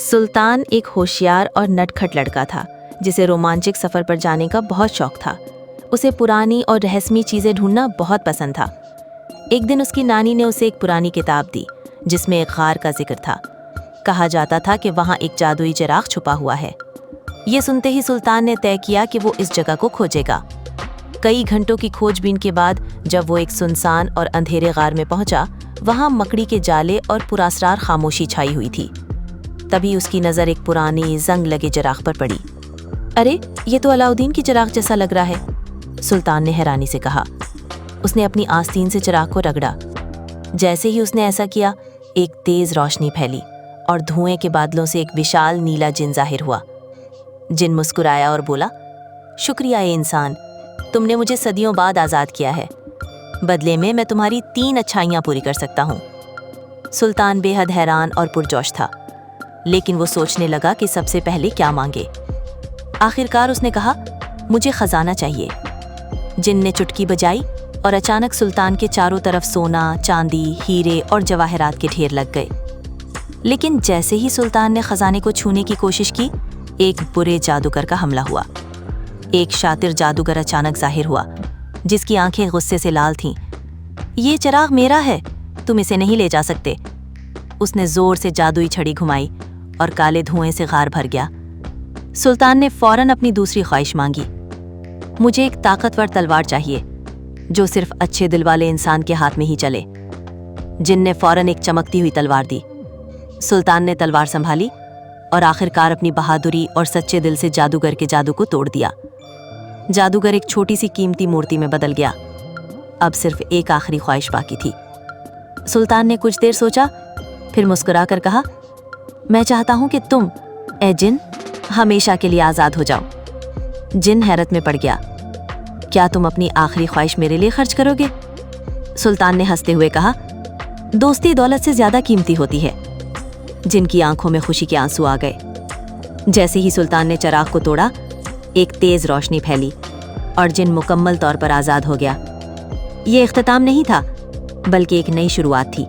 سلطان ایک ہوشیار اور نٹکھٹ لڑکا تھا جسے رومانچک سفر پر جانے کا بہت شوق تھا۔ اسے پرانی اور رہسمی چیزیں ڈھونڈنا بہت پسند تھا۔ ایک دن اس کی نانی نے اسے ایک پرانی کتاب دی جس میں ایک غار کا ذکر تھا۔ کہا جاتا تھا کہ وہاں ایک جادوئی چراغ چھپا ہوا ہے۔ یہ سنتے ہی سلطان نے طے کیا کہ وہ اس جگہ کو کھوجے گا۔ کئی گھنٹوں کی کھوج بین کے بعد جب وہ ایک سنسان اور اندھیرے غار میں پہنچا، وہاں مکڑی کے جالے اور پراسرار خاموشی چھائی ہوئی تھی۔ تبھی اس کی نظر ایک پرانی زنگ لگے چراغ پر پڑی۔ ارے، یہ تو علاؤدین کی چراغ جیسا لگ رہا ہے، سلطان نے حیرانی سے کہا۔ اس نے اپنی آستین سے چراغ کو رگڑا۔ جیسے ہی اس نے ایسا کیا، ایک تیز روشنی پھیلی اور دھوئیں کے بادلوں سے ایک وشال نیلا جن ظاہر ہوا۔ جن مسکرایا اور بولا، شکریہ اے انسان، تم نے مجھے صدیوں بعد آزاد کیا ہے۔ بدلے میں تمہاری 3 اچھائیاں پوری کر سکتا ہوں۔ سلطان بے حد حیران اور پرجوش تھا، لیکن وہ سوچنے لگا کہ سب سے پہلے کیا مانگے۔ آخرکار اس نے کہا، مجھے خزانہ چاہیے۔ جن نے چٹکی بجائی اور اچانک سلطان کے چاروں طرف سونا، چاندی، ہیرے اور جواہرات کے ڈھیر لگ گئے۔ لیکن جیسے ہی سلطان نے خزانے کو چھونے کی کوشش کی، ایک برے جادوگر کا حملہ ہوا۔ ایک شاطر جادوگر اچانک ظاہر ہوا جس کی آنکھیں غصے سے لال تھیں۔ یہ چراغ میرا ہے، تم اسے نہیں لے جا سکتے۔ اس نے زور سے جادوئی چھڑی گھمائی اور کالے دھوئیں سے غار بھر گیا۔ سلطان نے فوراً اپنی دوسری خواہش مانگی، مجھے ایک طاقتور تلوار چاہیے جو صرف اچھے دل والے انسان کے ہاتھ میں ہی چلے۔ جن نے فوراً ایک چمکتی ہوئی تلوار دی۔ سلطان نے تلوار سنبھالی اور آخرکار اپنی بہادری اور سچے دل سے جادوگر کے جادو کو توڑ دیا۔ جادوگر ایک چھوٹی سی قیمتی مورتی میں بدل گیا۔ اب صرف ایک آخری خواہش باقی تھی۔ سلطان نے کچھ دیر سوچا، پھر مسکرا کر کہا، میں چاہتا ہوں کہ تم، اے جن، ہمیشہ کے لیے آزاد ہو جاؤ۔ جن حیرت میں پڑ گیا، کیا تم اپنی آخری خواہش میرے لیے خرچ کرو گے؟ سلطان نے ہنستے ہوئے کہا، دوستی دولت سے زیادہ قیمتی ہوتی ہے۔ جن کی آنکھوں میں خوشی کے آنسو آ گئے۔ جیسے ہی سلطان نے چراغ کو توڑا، ایک تیز روشنی پھیلی اور جن مکمل طور پر آزاد ہو گیا۔ یہ اختتام نہیں تھا، بلکہ ایک نئی شروعات تھی۔